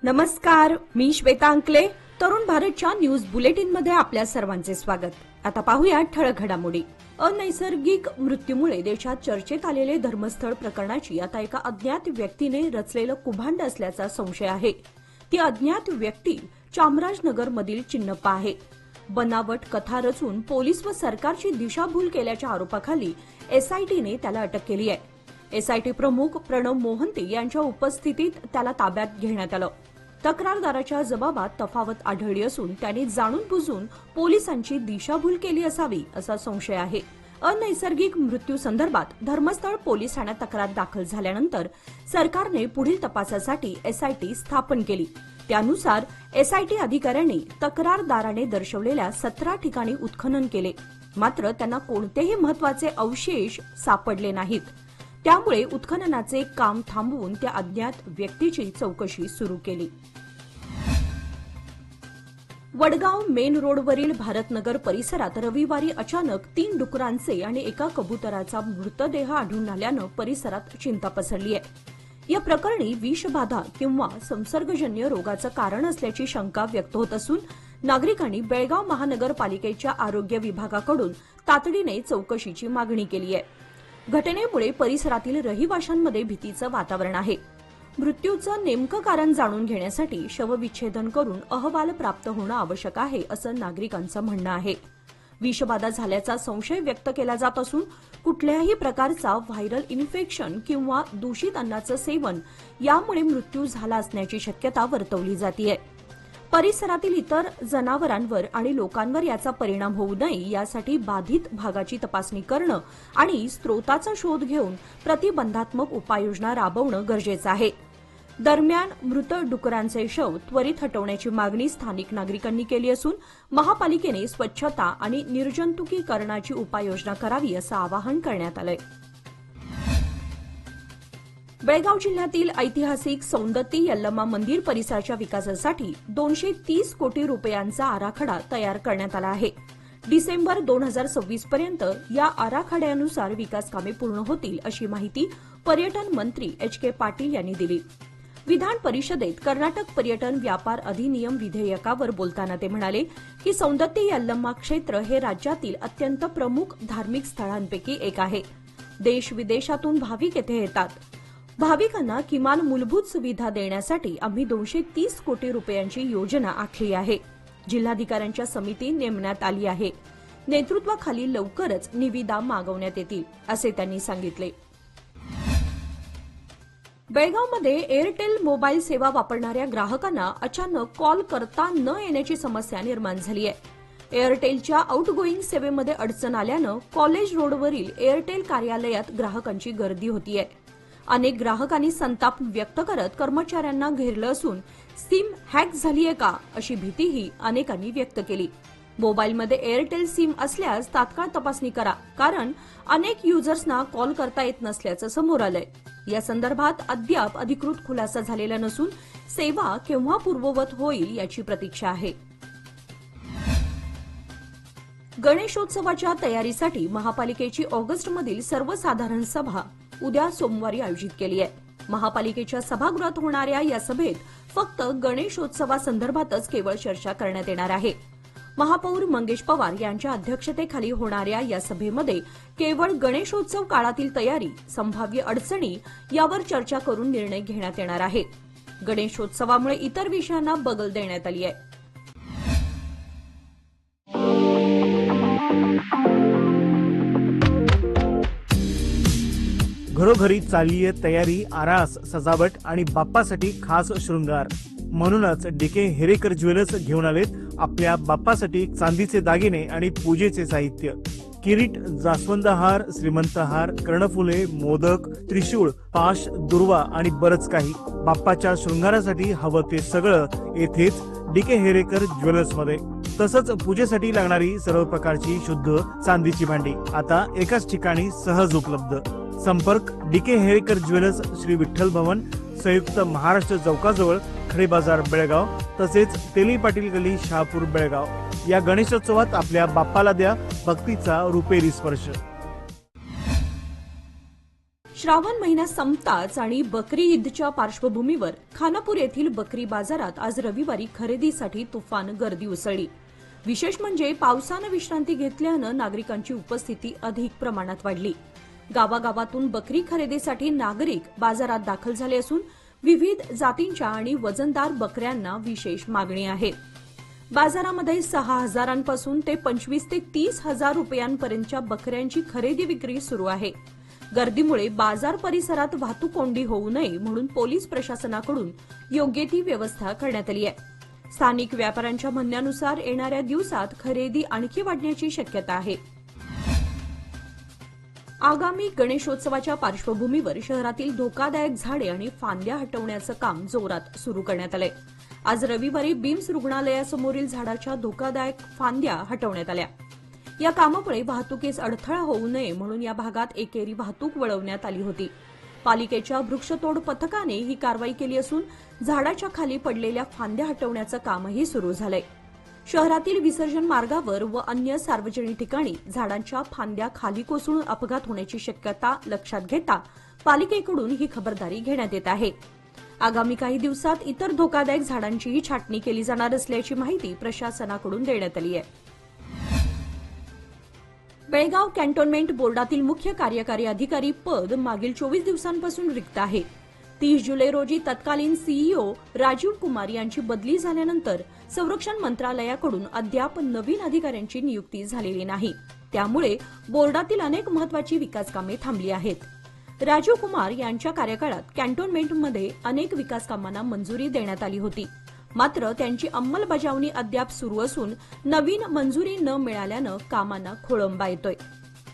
नमस्कार, मी श्वेता अंकले. तरुण भारतच्या न्यूज बुलेटिन मध्ये आपल्या सर्वांचे स्वागत. आता पाहूया ठळक घडामोडी. अनैसर्गिक मृत्यूमुळे देशात चर्चेत आलेले धर्मस्थळ प्रकरणाची आता एका अज्ञात व्यक्तीने रचलेलं कुभांड असल्याचा संशय आहे. ती अज्ञात व्यक्ती चामराजनगरमधील चिन्नप्पा आहे. बनावट कथा रचून पोलीस व सरकारची दिशाभूल केल्याच्या आरोपाखाली एसआयटीने त्याला अटक केली आहे. एसआयटी प्रमुख प्रणव मोहंती यांच्या उपस्थितीत त्याला ताब्यात घेण्यात आलं. तक्रारदाराच्या जबाबात तफावत आढळली असून त्याने जाणून बुजून पोलिसांची दिशाभूल केली असावी असा संशय आहे. अनैसर्गिक मृत्यू संदर्भात धर्मस्थळ पोलीस ठाण्यात तक्रार दाखल झाल्यानंतर सरकारने पुढील तपासासाठी एसआयटी स्थापन केली. त्यानुसार एसआयटी अधिकाऱ्यांनी तक्रारदाराने दर्शवलेल्या 17 ठिकाणी उत्खनन केले, मात्र त्यांना कोणतेही महत्त्वाचे अवशेष सापडले नाहीत. त्यामुळे उत्खननाचे काम थांबवून त्या अज्ञात व्यक्तीची चौकशी सुरू केली. वडगाव मेन रोडवरील भारतनगर परिसरात रविवारी अचानक 3 डुकरांचे आणि एका कबुतराचा मृतदेह आढळून आल्यानं परिसरात चिंता पसरली आहे. या प्रकरणी विषबाधा किंवा संसर्गजन्य रोगाचं कारण असल्याची शंका व्यक्त होत असून नागरिकांनी बेळगाव महानगरपालिकेच्या आरोग्य विभागाकडून तातडीने चौकशीची मागणी केली आहे. घटनेमुळे परिसरातील रहिवाशांमध्ये भीतीचं वातावरण आहे. मृत्यूचं नेमकं कारण जाणून घेण्यासाठी शवविच्छेदन करून अहवाल प्राप्त होणं आवश्यक आहे असं नागरिकांचं म्हणणं आहे. विषबाधा झाल्याचा संशय व्यक्त केला जात असून कुठल्याही प्रकारचा व्हायरल इन्फेक्शन किंवा दूषित अन्नाचं सेवन यामुळे मृत्यू झाला असण्याची शक्यता वर्तवली जाते. परिसरातील इतर जनावरांवर आणि लोकांवर याचा परिणाम होऊ नये यासाठी बाधित भागाची तपासणी करणं आणि स्रोताचा शोध घेऊन प्रतिबंधात्मक उपाययोजना राबवणं गरजेचं आहे. दरम्यान मृत डुकरांचे शव त्वरित हटवण्याची मागणी स्थानिक नागरिकांनी केली असून महापालिकेने स्वच्छता आणि निर्जंतुकीकरणाची उपाययोजना करावी असं आवाहन करण्यात आलंय. बेळगाव जिल्ह्यातील ऐतिहासिक सौंदत्ती यल्लमा मंदिर परिसराच्या विकासासाठी 230 कोटी रुपयांचा आराखडा तयार करण्यात आला आहे. डिसेंबर 2026 पर्यंत या आराखड्यानुसार विकास कामे पूर्ण होतील अशी माहिती पर्यटन मंत्री एच.के. पाटील यांनी दिली. विधान परिषदेत कर्नाटक पर्यटन व्यापार अधिनियम विधेयकावर बोलताना ते म्हणाले की सौंदत्ती यल्लमा क्षेत्र हे राज्यातील अत्यंत प्रमुख धार्मिक स्थळांपैकी एक आहे. देश विदेशातून भाविक येथे येतात. भाविकांना किमान मूलभूत सुविधा देण्यासाठी आम्ही 230 कोटी रुपयांची योजना आखली आहे. जिल्हाधिकाऱ्यांच्या समिती नेमण्यात आली आहे. नेतृत्वाखाली लवकरच निविदा मागवण्यात येतील असे त्यांनी सांगितले. बेळगावमध्ये एअरटेल मोबाईल सेवा वापरणाऱ्या ग्राहकांना अचानक कॉल करता न येण्याची समस्या निर्माण झाली आहे. एअरटेलच्या आउटगोईंग सेवेमध्ये अडचण आल्यानं कॉलेज रोडवरील एअरटेल कार्यालयात ग्राहकांची गर्दी होतीये. अनेक ग्राहकांनी संताप व्यक्त करत कर्मचाऱ्यांना घेरलं असून सिम हॅक झालीये का अशी भीतीही अनेकांनी व्यक्त केली. मोबाईलमध्ये एअरटेल सिम असल्यास तात्काळ तपासणी करा, कारण अनेक युजर्सना कॉल करता येत नसल्याचं समोर आलंय. या संदर्भात अद्याप अधिकृत खुलासा झालेला नसून सेवा केव्हा पूर्ववत होईल याची प्रतीक्षा आहे. गणेशोत्सवाच्या तयारीसाठी महापालिकेची ऑगस्टमधील सर्वसाधारण सभा उद्या सोमवारी आयोजित केली आहे. महापालिकेच्या सभागृहात होणाऱ्या या सभेत फक्त गणेशोत्सवासंदर्भातच केवळ चर्चा करण्यात येणार आहे. महापौर मंगेश पवार यांच्या अध्यक्षतेखाली होणाऱ्या या सभेमध्ये केवळ गणेशोत्सव काळातील तयारी, संभाव्य अडचणी यावर चर्चा करून निर्णय घेण्यात येणार आहे. गणेशोत्सवामुळे इतर विषयांना बगल देण्यात आली आहे. घरोघरी चाललीये तयारी, आरास, सजावट आणि बाप्पासाठी खास शृंगार. म्हणूनच डीके हेरेकर ज्वेलर्स घेऊन आलेत आपल्या बाप्पासाठी चांदीचे दागिने आणि पूजेचे साहित्य. किरीट, जास्वंद हार, श्रीमंत हार, कर्णफुले, मोदक, त्रिशूळ, पाश, दुर्वा आणि बरच काही. बाप्पाच्या शृंगारासाठी हवं ते सगळं येथेच डीके हेरेकर ज्वेलर्स मध्ये. तसंच पूजेसाठी लागणारी सर्व प्रकारची शुद्ध चांदीची भांडी आता एकाच ठिकाणी सहज उपलब्ध. संपर्क डीके हेरेकर ज्वेलर्स, श्री विठ्ठल भवन, संयुक्त महाराष्ट्र चौकाजवळ, खडे बाजार, बेळगाव. तसेच तेली पाटील गली, शहापूर, बेळगाव. या गणेशोत्सवात आपल्या बाप्पाला द्या भक्तीचा रुपेरी स्पर्श. श्रावण महिना संपताच आणि बकरी ईदच्या पार्श्वभूमीवर खानापूर येथील बकरी बाजारात आज रविवारी खरेदीसाठी तुफान गर्दी उसळली. विशेष म्हणजे पावसानं विश्रांती घेतल्यानं नागरिकांची उपस्थिती अधिक प्रमाणात वाढली. गावागावातून बकरी खरेदीसाठी नागरिक बाजारात दाखल झाले असून विविध जातींच्या आणि वजनदार बकऱ्यांना विशेष मागणी आहे. बाजारामध्ये 6,000पासून ते 25 ते 30,000 रुपयांपर्यंतच्या बकऱ्यांची खरेदी विक्री सुरू आहे. गर्दीमुळे बाजार परिसरात वाहतूक कोंडी होऊ नये म्हणून पोलीस प्रशासनाकडून योग्य ती व्यवस्था करण्यात आली आहे. स्थानिक व्यापाऱ्यांच्या म्हणण्यानुसार येणाऱ्या दिवसात खरेदी आणखी वाढण्याची शक्यता आहे. आगामी गणेशोत्सवाच्या पार्श्वभूमीवर शहरातील धोकादायक झाडे आणि फांद्या हटवण्याचं काम जोरात सुरू करण्यात आलंय. आज रविवारी बिम्स रुग्णालयासमोरील झाडाच्या धोकादायक फांद्या हटवण्यात आल्या. या कामामुळे वाहतुकीस अडथळा होऊ नये म्हणून या भागात एकेरी वाहतूक वळवण्यात आली होती. पालिकेच्या वृक्षतोड पथकाने ही कारवाई केली असून झाडाच्या खाली पडलेल्या फांद्या हटवण्याचं कामही सुरू झालंय. शहरातील विसर्जन मार्गावर व अन्य सार्वजनिक ठिकाणी झाडांच्या फांद्या खाली कोसळून अपघात होण्याची शक्यता लक्षात घेता पालिकेकडून ही खबरदारी घेण्यात येत आहे. आगामी काही दिवसात इतर धोकादायक झाडांचीही छाटणी केली जाणार असल्याची माहिती प्रशासनाकडून देण्यात आली आहे. बेळगाव कॅन्टोन्मेंट बोर्डातील मुख्य कार्यकारी अधिकारी पद मागील 24 दिवसांपासून रिक्त आहे. 30 जुलै रोजी तत्कालीन सीईओ राजीव कुमार यांची बदली झाल्यानंतर संरक्षण मंत्रालयाकडून अद्याप नवीन अधिकाऱ्यांची नियुक्ती झालेली नाही. त्यामुळे बोर्डातील अनेक महत्वाची विकास कामे थांबली आहेत. राजीव कुमार यांच्या कार्यकाळात कॅन्टोन्मेंटमध्ये अनेक विकास कामांना मंजुरी देण्यात आली होती. मात्र त्यांची अंमलबजावणी अद्याप सुरू असून नवीन मंजुरी न मिळाल्यानं कामांना खोळंबा येतोय.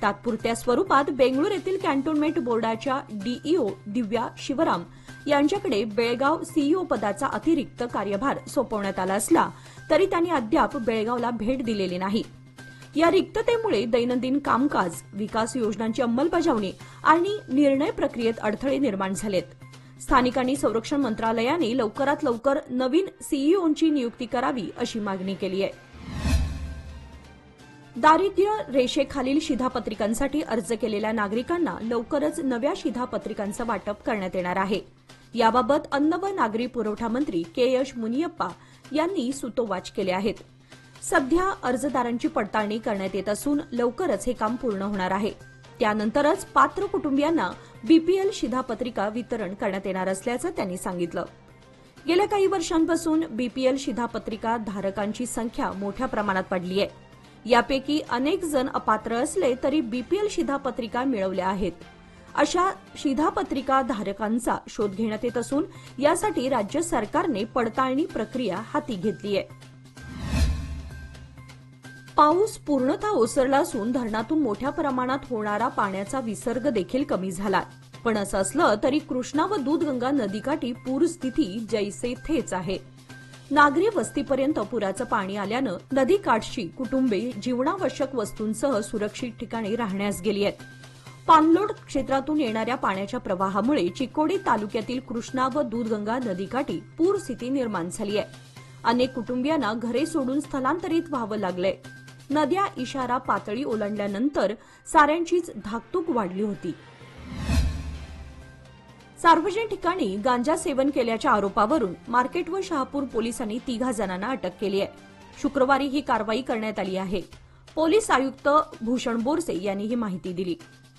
तात्पुरत्या स्वरूपात बेंगळूर येथील कॅन्टोन्मेंट बोर्डाच्या डीईओ दिव्या शिवराम यांच्याकडे बेळगाव सीईओ पदाचा अतिरिक्त कार्यभार सोपवण्यात आला असला तरी त्यांनी अद्याप बेळगावला भेट दिलेली नाही. या रिक्ततेमुळे दैनंदिन कामकाज, विकास योजनांची अंमलबजावणी आणि निर्णय प्रक्रियेत अडथळे निर्माण झालेत. स्थानिकांनी संरक्षण मंत्रालयाने लवकरात लवकर नवीन सीईओंची नियुक्ती करावी अशी मागणी केली आहे. दारिद्र्य रेषेखालील शिधापत्रिकांसाठी अर्ज केलेल्या नागरिकांना लवकरच नव्या शिधापत्रिकांचं वाटप करण्यात येणार आहे. याबाबत अन्न व नागरी पुरवठा मंत्री के.एस. मुनियप्पा यांनी सूतोवाच केले आहेत. सध्या अर्जदारांची पडताळणी करण्यात येत असून लवकरच हे काम पूर्ण होणार आहे. त्यानंतरच पात्र कुटुंबियांना बीपीएल शिधापत्रिका वितरण करण्यात येणार असल्याचं त्यांनी सांगितलं. गेल्या काही वर्षांपासून बीपीएल शिधापत्रिका धारकांची संख्या मोठ्या प्रमाणात वाढली आहे. यापैकी अनेक जण अपात्र असले तरी बीपीएल शिधापत्रिका मिळवल्या आहेत. अशा शिधापत्रिका धारकांचा शोध घेण्यात येत असून यासाठी राज्य सरकारने पडताळणी प्रक्रिया हाती घेतली आहे. पाऊस पूर्णतः ओसरला असून धरणातून मोठ्या प्रमाणात होणारा पाण्याचा विसर्ग देखील कमी झाला. पण असं असलं तरी कृष्णा व दूधगंगा नदीकाठी पूरस्थिती जैसे थेच आहे. नागरी वस्तीपर्यंत पुराचं पाणी आल्यानं नदीकाठची कुटुंबे जीवनावश्यक वस्तूंसह सुरक्षित ठिकाणी राहण्यास गेली आहेत. पाणलोट क्षेत्रातून येणाऱ्या पाण्याच्या प्रवाहामुळे चिकोडी तालुक्यातील कृष्णा व दूधगंगा नदीकाठी पूरस्थिती निर्माण झाली आहे. अनेक कुटुंबियांना घरे सोडून स्थलांतरित व्हावं लागलंय. नद्या इशारा पातळी ओलांडल्यानंतर साऱ्यांचीच धाकधूक वाढली होती. सार्वजनिक ठिकाणी गांजा सेवन केल्याच्या आरोपावरून मार्केट व शहापूर पोलिसांनी 3 जणांना अटक केली आहे. शुक्रवारी ही कारवाई करण्यात आली आहे. पोलीस आयुक्त भूषण बोरसे यांनी ही माहिती दिली.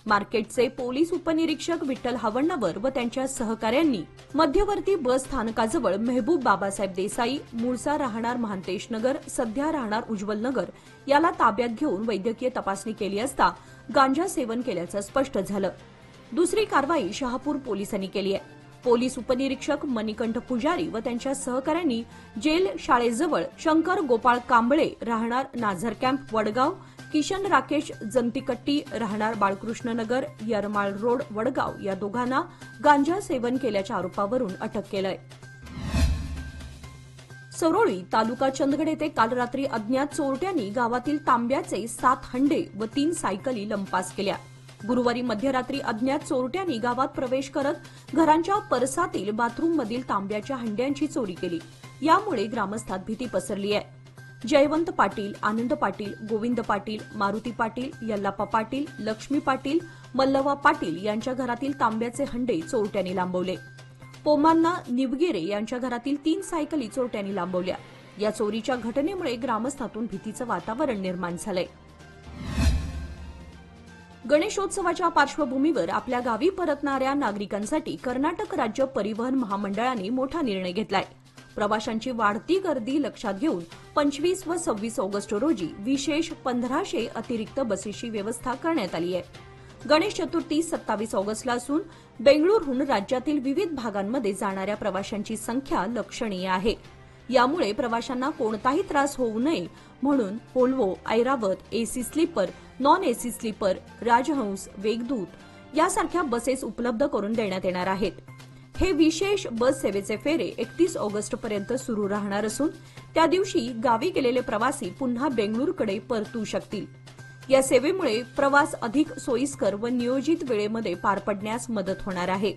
मार्केटचे पोलीस उपनिरीक्षक विठ्ठल हवण्णवर व त्यांच्या सहकाऱ्यांनी मध्यवर्ती बस स्थानकाजवळ मेहबूब बाबासाहेब देसाई, मूळचा राहणार महांतेश नगर, सध्या राहणार उज्ज्वल नगर याला ताब्यात घेऊन वैद्यकीय तपासणी केली असता गांजा सेवन केल्याचं स्पष्ट झालं. दुसरी कारवाई शहापूर पोलिसांनी केली आहे. पोलीस उपनिरीक्षक मणिकंठ पुजारी व त्यांच्या सहकाऱ्यांनी जेल शाळेजवळ शंकर गोपाळ कांबळे राहणार नाझर कॅम्प वडगाव, किशन राकेश जंतीकट्टी राहणार बाळकृष्ण नगर, यरमाळ रोड वडगाव या दोघांना गांजा सेवन केल्याच्या आरोपावरून अटक केलंय. सरोळी तालुका चंदगड येथे काल रात्री अज्ञात चोरट्यांनी गावातील तांब्याचे 7 हंडे व 3 सायकली लंपास केल्या. गुरुवारी मध्यरात्री अज्ञात चोरट्यांनी गावात प्रवेश करत घरांच्या परसातील बाथरूममधील तांब्याच्या हंड्यांची चोरी केली. यामुळे ग्रामस्थात भीती पसरली आहे. जयवंत पाटील, आनंद पाटील, गोविंद पाटील, मारुती पाटील, यल्लाप्पा पाटील, लक्ष्मी पाटील, मल्लवा पाटील यांच्या घरातील तांब्याचे हंडे चोरट्यांनी लांबवले. पोमांना निवगेरे यांच्या घरातील 3 सायकली चोरट्यांनी लांबवल्या. या चोरीच्या घटनेमुळे ग्रामस्थातून भीतीचं वातावरण निर्माण झालंय. गणेशोत्सवाच्या पार्श्वभूमीवर आपल्या गावी परतणाऱ्या नागरिकांसाठी कर्नाटक राज्य परिवहन महामंडळाने मोठा निर्णय घेतलाय. प्रवाशांची वाढती गर्दी लक्षात घेऊन 25 व 26 ऑगस्ट रोजी विशेष 1500 अतिरिक्त बसेसची व्यवस्था करण्यात आली आहे. गणेश चतुर्थी 27 ऑगस्टला असून बेंगळुरूहून राज्यातील विविध भागांमध्ये जाणाऱ्या प्रवाशांची संख्या लक्षणीय आहे. यामुळे प्रवाशांना कोणताही त्रास होऊ नये म्हणून Volvo, Airavat, AC sleeper, non AC sleeper, Rajhans, Vegdoot यासारख्या बसेस उपलब्ध करून देण्यात येणार आहेत. हे विशेष बस सेवेचे फेरे 31 ऑगस्टपर्यंत सुरू राहणार असून त्या दिवशी गावी गेलेले प्रवासी पुन्हा बेंगळुरूकडे परतू शकतील. या सेवेमुळे प्रवास अधिक सोयीस्कर व नियोजित वेळेमध्ये पार पडण्यास मदत होणार आहे.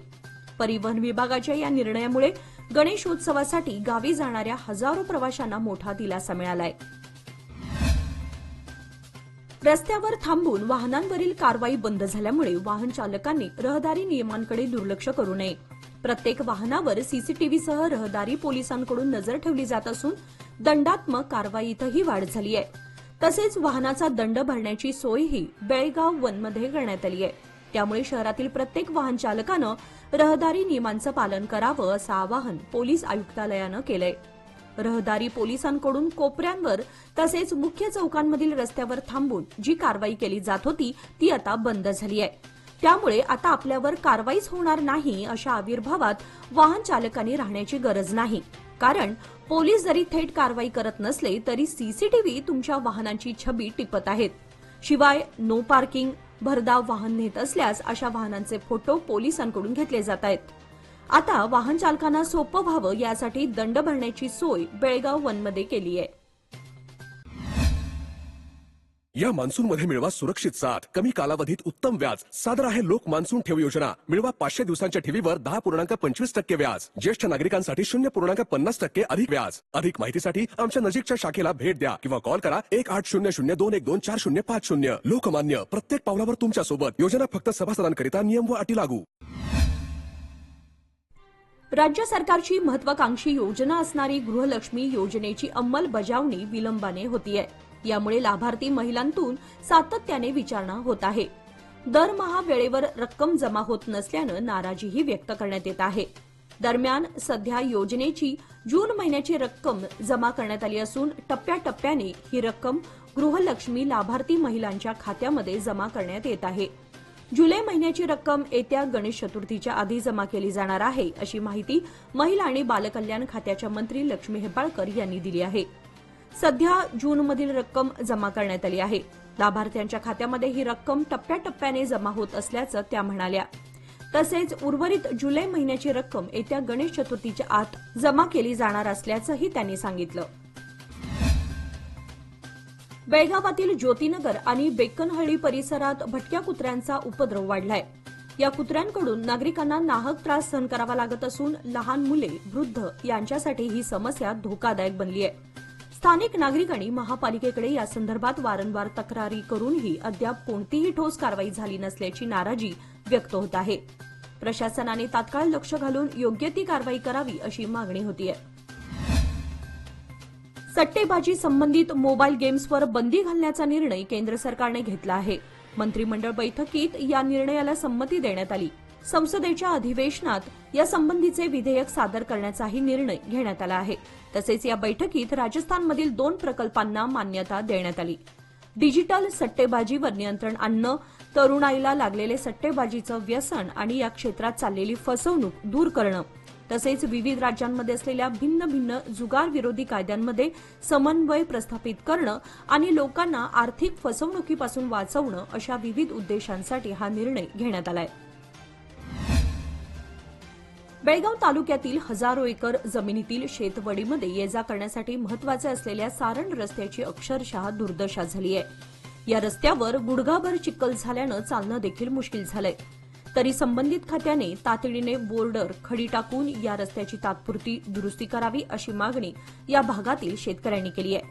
परिवहन विभागाच्या या निर्णयामुळे गणेशोत्सवासाठी गावी जाणाऱ्या हजारो प्रवाशांना मोठा दिलासा मिळालाय. रस्त्यावर थांबून वाहनांवरील कारवाई बंद झाल्यामुळे वाहन चालकांनी रहदारी नियमांकडे दुर्लक्ष करू नये. प्रत्येक वाहनावर सीसीटीव्हीसह रहदारी पोलिसांकडून नजर ठेवली जात असून दंडात्मक कारवाईतही वाढ झाली आहे. तसेच वाहनाचा दंड भरण्याची सोयही बेळगाव 1 मध्ये करण्यात आली आहे. त्यामुळे शहरातील प्रत्येक वाहन चालकानं रहदारी नियमांचं पालन करावं असं आवाहन पोलीस आयुक्तालयानं केलंय. रहदारी पोलिसांकडून कोपऱ्यांवर तसेच मुख्य चौकांमधील रस्त्यावर थांबून जी कारवाई केली जात होती ती आता बंद झाली आहे. त्यामुळे आता आपल्यावर कारवाईच होणार नाही अशा आविर्भावात वाहन चालकांनी राहण्याची गरज नाही. कारण पोलीस जरी थेट कारवाई करत नसले तरी सीसीटीव्ही तुमच्या वाहनांची छबी टिपत आहेत. शिवाय नो पार्किंग, भरधाव वाहन नेत असल्यास अशा वाहनांचे फोटो पोलिसांकडून घेतले जात आहेत. आता वाहन चालकांना सोपं व्हावं यासाठी दंड भरण्याची सोय बेळगाव 1 मध्ये केली आहे. या मान्सून मध्ये मिळवा सुरक्षित साथ, कमी कालावधीत उत्तम व्याज. सादर आहे लोक मान्सून ठेव योजना. मिळवा 500 दिवसांच्या ठेवीवर 10.25% व्याज. ज्येष्ठ नागरिकांसाठी 0.50% अधिक व्याज. अधिक माहितीसाठी आमच्या नजीकच्या शाखेला भेट द्या किंवा कॉल करा 1800-212-4050. लोकमान्य, प्रत्येक पावलावर तुमच्या सोबत. योजना फक्त सभासदांकरिता. नियम व अटी लागू. राज्य सरकारची महत्वाकांक्षी योजना असणारी गृहलक्ष्मी योजनेची अंमलबजावणी विलंबाने होतीये. यामुळे लाभार्थी महिलांतून सातत्याने विचारणा होत आहे. दरमहा वेळेवर रक्कम जमा होत नसल्यानं नाराजीही व्यक्त करण्यात येत आहे. दरम्यान सध्या योजनेची जून महिन्याची रक्कम जमा करण्यात आली असून टप्प्याटप्प्याने ही रक्कम गृहलक्ष्मी लाभार्थी महिलांच्या खात्यामध्ये जमा करण्यात येत आहे. जुलै महिन्याची रक्कम येत्या गणेश चतुर्थीच्या आधी जमा केली जाणार आहे अशी माहिती महिला आणि बालकल्याण खात्याच्या मंत्री लक्ष्मी हेब्बाळकर यांनी दिली आहे. सध्या जूनमधील रक्कम जमा करण्यात आली आहे. लाभार्थ्यांच्या खात्यामध्ये ही रक्कम टप्प्याटप्प्याने जमा होत असल्याचं त्या म्हणाल्या. तसेच उर्वरित जुलै महिन्याची रक्कम येत्या गणेश चतुर्थीच्या आत जमा केली जाणार असल्याचंही त्यांनी सांगितलं. बेळगावातील ज्योतिनगर आणि बेक्कनहळ्ळी परिसरात भटक्या कुत्र्यांचा उपद्रव वाढलाय. या कुत्र्यांकडून नागरिकांना नाहक त्रास सहन करावा लागत असून लहान मुले, वृद्ध यांच्यासाठी ही समस्या धोकादायक बनली आहे. स्थानिक नागरिकांनी महापालिकेकडे यासंदर्भात वारंवार तक्रारी करूनही अद्याप कोणतीही ठोस कारवाई झाली नसल्याची नाराजी व्यक्त होत आहे. प्रशासनाने तात्काळ लक्ष घालून योग्य ती कारवाई करावी अशी मागणी होतीये. सट्टेबाजी संबंधित मोबाईल गेम्सवर बंदी घालण्याचा निर्णय केंद्र सरकारने घेतला आहे. मंत्रिमंडळ बैठकीत या निर्णयाला संमती देण्यात आली. संसदेच्या अधिवेशनात यासंबंधीचे विधेयक सादर करण्याचाही निर्णय घेण्यात आला आहे. तसेच या बैठकीत राजस्थानमधील 2 प्रकल्पांना मान्यता देण्यात आली. डिजिटल सट्टेबाजीवर नियंत्रण आणणं, तरुणाईला लागलेले सट्टेबाजीचं व्यसन आणि या क्षेत्रात चाललेली फसवणूक दूर करणं, तसेच विविध राज्यांमध्ये असलेल्या भिन्न भिन्न जुगार विरोधी कायद्यांमध्ये समन्वय प्रस्थापित करणं आणि लोकांना आर्थिक फसवणुकीपासून वाचवणं अशा विविध उद्देशांसाठी हा निर्णय घेण्यात आलाय. बेळगाव तालुक्यातील हजारो एकर जमिनीतील शेतवडीमध्ये ये-जा करण्यासाठी महत्वाचे असलेल्या सारण रस्त्याची अक्षरशः दुर्दशा झाली आहे. या रस्त्यावर गुडघाभर चिखल झाल्यानं चालणं देखील मुश्किल झालंय. तरी संबंधित खात्याने तातडीने बोर्डर खडी टाकून या रस्त्याची तात्पुरती दुरुस्ती करावी अशी मागणी या भागातील शेतकऱ्यांनी केली आहे.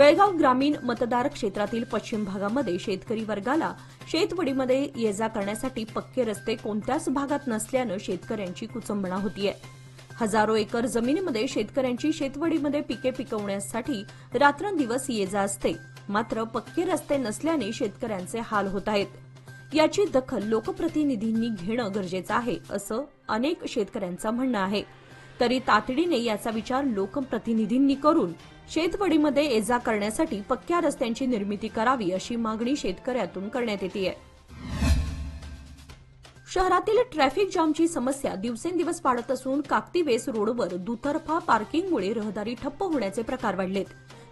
बेळगाव ग्रामीण मतदार क्षेत्रातील पश्चिम भागामध्ये शेतकरी वर्गाला शेतवडीमध्ये ये-जा करण्यासाठी पक्के रस्ते कोणत्याच भागात नसल्यानं शेतकऱ्यांची कुचंबणा होतीये. हजारो एकर जमिनीमध्ये शेतकऱ्यांची शेतवडीमध्ये पिके पिकवण्यासाठी रात्रंदिवस ये-जा असते. मात्र पक्के रस्ते नसल्याने शेतकऱ्यांचे हाल होत आहेत. याची दखल लोकप्रतिनिधींनी घेणं गरजेचं आहे, असं अनेक शेतकऱ्यांचं म्हणणं आहे. तरी तातडीने याचा विचार लोकप्रतिनिधींनी करून शेतवडीमध्ये ये-जा करण्यासाठी पक्क्या रस्त्यांची निर्मिती करावी, अशी मागणी शेतकऱ्यातून करण्यात येतेय. शहरातील ट्रॅफिक जामची समस्या दिवसेंदिवस वाढत असून काकतीवेस रोडवर दुतर्फा पार्किंगमुळे रहदारी ठप्प होण्याचे प्रकार वाढलेत.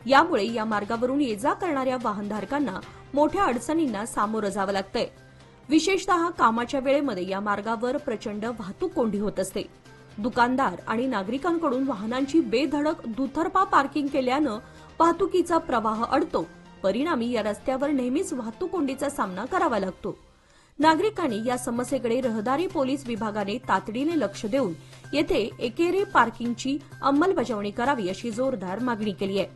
यामुळे या मार्गावरून ये-जा करणाऱ्या वाहनधारकांना मोठ्या अडचणींना सामोरं जावं लागतंय. विशेषतः कामाच्या वेळेमध्ये या मार्गावर प्रचंड वाहतूक कोंडी होत असते. दुकानदार आणि नागरिकांकडून वाहनांची बेधडक दुतर्फा पार्किंग केल्यानं वाहतुकीचा प्रवाह अडतो. परिणामी या रस्त्यावर नेहमीच वाहतूक कोंडीचा सामना करावा लागतो. नागरिकांनी या समस्येकडे रहदारी पोलीस विभागाने तातडीने लक्ष देऊन येथे एकेरी पार्किंगची अंमलबजावणी करावी, अशी जोरदार मागणी केली आहे.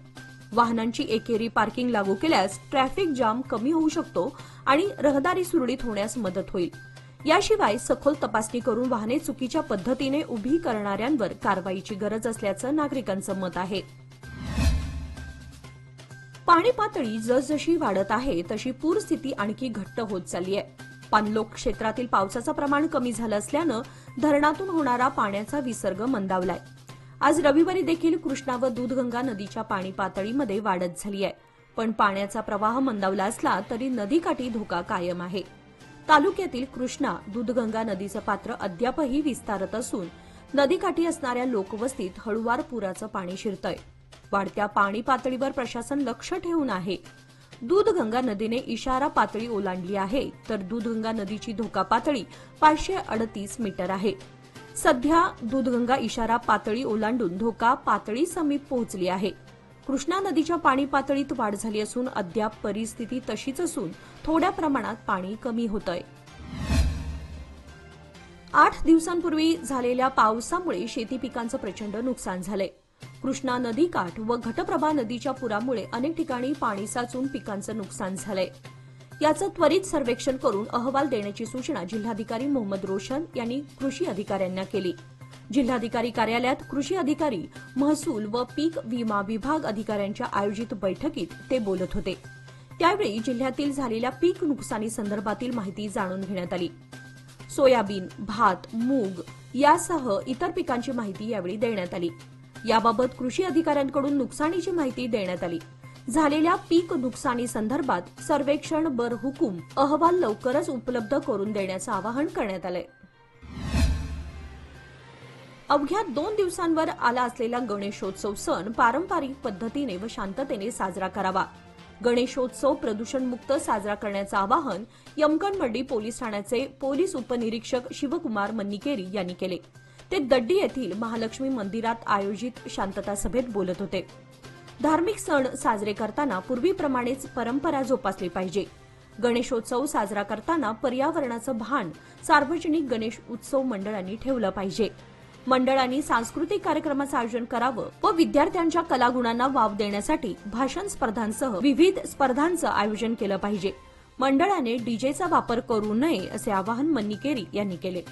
वाहनांची एकेरी पार्किंग लागू केल्यास ट्रॅफिक जाम कमी होऊ शकतो आणि रहदारी सुरळीत होण्यास मदत होईल. याशिवाय सखोल तपासणी करून वाहने चुकीच्या पद्धतीने उभी करणाऱ्यांवर कारवाईची गरज असल्याचं नागरिकांचं मत आहे. पाणी पातळी जसजशी वाढत आहे तशी पूरस्थिती आणखी घट्ट होत चालली आहे. पाणलोट क्षेत्रातील पावसाचं प्रमाण कमी झालं असल्यानं धरणातून होणारा पाण्याचा विसर्ग मंदावलाय. आज रविवारी देखील कृष्णा व दूधगंगा नदीच्या पाणी पातळीमध्ये वाढत झाली आहे. पण पाण्याचा प्रवाह मंदावला असला तरी नदीकाठी धोका कायम आहे. तालुक्यातील कृष्णा दूधगंगा नदीचं पात्र अद्यापही विस्तारत असून नदीकाठी असणाऱ्या लोकवस्तीत हळूवार पुराचं पाणी शिरतंय. वाढत्या पाणी पातळीवर प्रशासन लक्ष ठेवून आहे. दूधगंगा नदीने इशारा पातळी ओलांडली आहे, तर दूधगंगा नदीची धोका पातळी 538 मीटर आहे. सध्या दूधगंगा इशारा पातळी ओलांडून धोका पातळी समीप पोहोचली आहे. कृष्णा नदीच्या पाणी पातळीत वाढ झाली असून अद्याप परिस्थिती तशीच असून थोड्या प्रमाणात पाणी कमी होतंय. 8 दिवसांपूर्वी झालेल्या पावसामुळे शेती पिकांचं प्रचंड नुकसान झालंय. कृष्णा नदीकाठ व घटप्रभा नदीच्या पुरामुळे अनेक ठिकाणी पाणी साचून पिकांचं नुकसान झालंय. याचं त्वरित सर्वेक्षण करून अहवाल देण्याची सूचना जिल्हाधिकारी मोहम्मद रोशन यांनी कृषी अधिकाऱ्यांना केली. जिल्हाधिकारी कार्यालयात कृषी अधिकारी, महसूल व पीक विमा विभाग अधिकाऱ्यांच्या आयोजित बैठकीत ते बोलत होते. त्यावेळी जिल्ह्यातील झालेल्या पीक नुकसानी संदर्भातील माहिती जाणून घेण्यात आली. सोयाबीन, भात, मूग यासह इतर पिकांची माहिती यावेळी देण्यात आली. याबाबत कृषी अधिकाऱ्यांकडून नुकसानीची माहिती देण्यात आली. झालेल्या पीक नुकसानी संदर्भात सर्वेक्षण बरहुकूम अहवाल लवकरच उपलब्ध करून देण्याचं आवाहन करण्यात आलंय. अवघ्या 2 दिवसांवर आला असलेला गणेशोत्सव सण पारंपरिक पद्धतीने व शांततेने साजरा करावा. गणेशोत्सव प्रदूषणमुक्त साजरा करण्याचं आवाहन यमकनमंडी पोलीस ठाण्याचे पोलीस उपनिरीक्षक शिवकुमार मन्निकेरी यांनी केले. ते दड्डी येथील महालक्ष्मी मंदिरात आयोजित शांतता सभेत बोलत होते. धार्मिक सण साजरे करताना पूर्वीप्रमाणेच परंपरा जोपासली पाहिजे. गणेशोत्सव साजरा करताना पर्यावरणाचं भान सार्वजनिक गणेश उत्सव मंडळांनी ठेवलं पाहिजे. मंडळांनी सांस्कृतिक कार्यक्रमाचं आयोजन करावं व विद्यार्थ्यांच्या कलागुणांना वाव देण्यासाठी भाषण स्पर्धांसह विविध स्पर्धांचं आयोजन केलं पाहिजे. मंडळाने डीजेचा वापर करू नये असे आवाहन मन्निकेरी यांनी केले.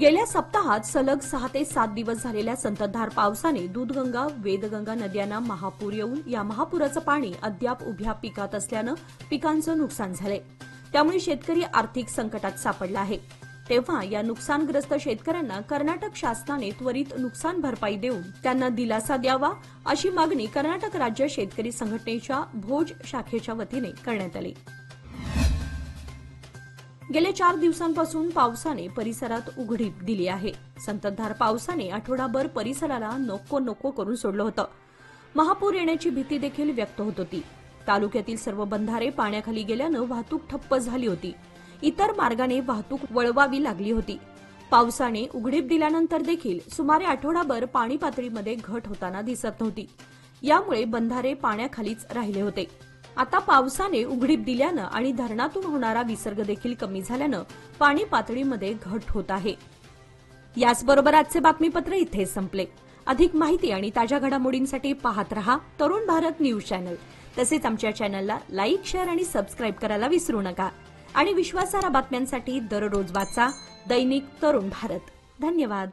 गेल्या सप्ताहात सलग 6 ते 7 दिवस झालेल्या संततधार पावसाने दूधगंगा, वेदगंगा नद्यांना महापूर येऊन या महापुराचं पाणी अद्याप उभ्या पिकात असल्यानं पिकांचं नुकसान झालंय. त्यामुळे शेतकरी आर्थिक संकटात सापडला आहे. तेव्हा या नुकसानग्रस्त शेतकऱ्यांना कर्नाटक शासनाने त्वरित नुकसान भरपाई देऊन त्यांना दिलासा द्यावा, अशी मागणी कर्नाटक राज्य शेतकरी संघटनेच्या भोज शाखेच्या वतीने करण्यात आली. गेल्या 4 दिवसांपासून पावसाने परिसरात उघडीप दिली आहे. संततधार पावसाने आठवडाभर परिसराला नको नको करून सोडलं होतं. महापूर येण्याची भीती देखील व्यक्त होत होती. तालुक्यातील सर्व बंधारे पाण्याखाली गेल्यानं वाहतूक ठप्प झाली होती. इतर मार्गाने वाहतूक वळवावी लागली होती. पावसाने उघडीप दिल्यानंतर देखील सुमारे आठवडाभर पाणी पातळीमध्ये घट होताना दिसत नव्हती. यामुळे बंधारे पाण्याखालीच राहिले होते. आता पावसाने उघडीप दिल्यानं आणि धरणातून होणारा विसर्ग देखील कमी झाल्यानं पाणी पातळीमध्ये घट होत आहे. याचबरोबर आजचे बातमीपत्र इथे संपले. अधिक माहिती आणि ताज्या घडामोडींसाठी पाहत रहा तरुण भारत न्यूज चॅनल. तसेच आमच्या चॅनलला लाईक, शेअर आणि सबस्क्राईब करायला विसरू नका. आणि विश्वासार्ह बातम्यांसाठी दररोज वाचा दैनिक तरुण भारत. धन्यवाद.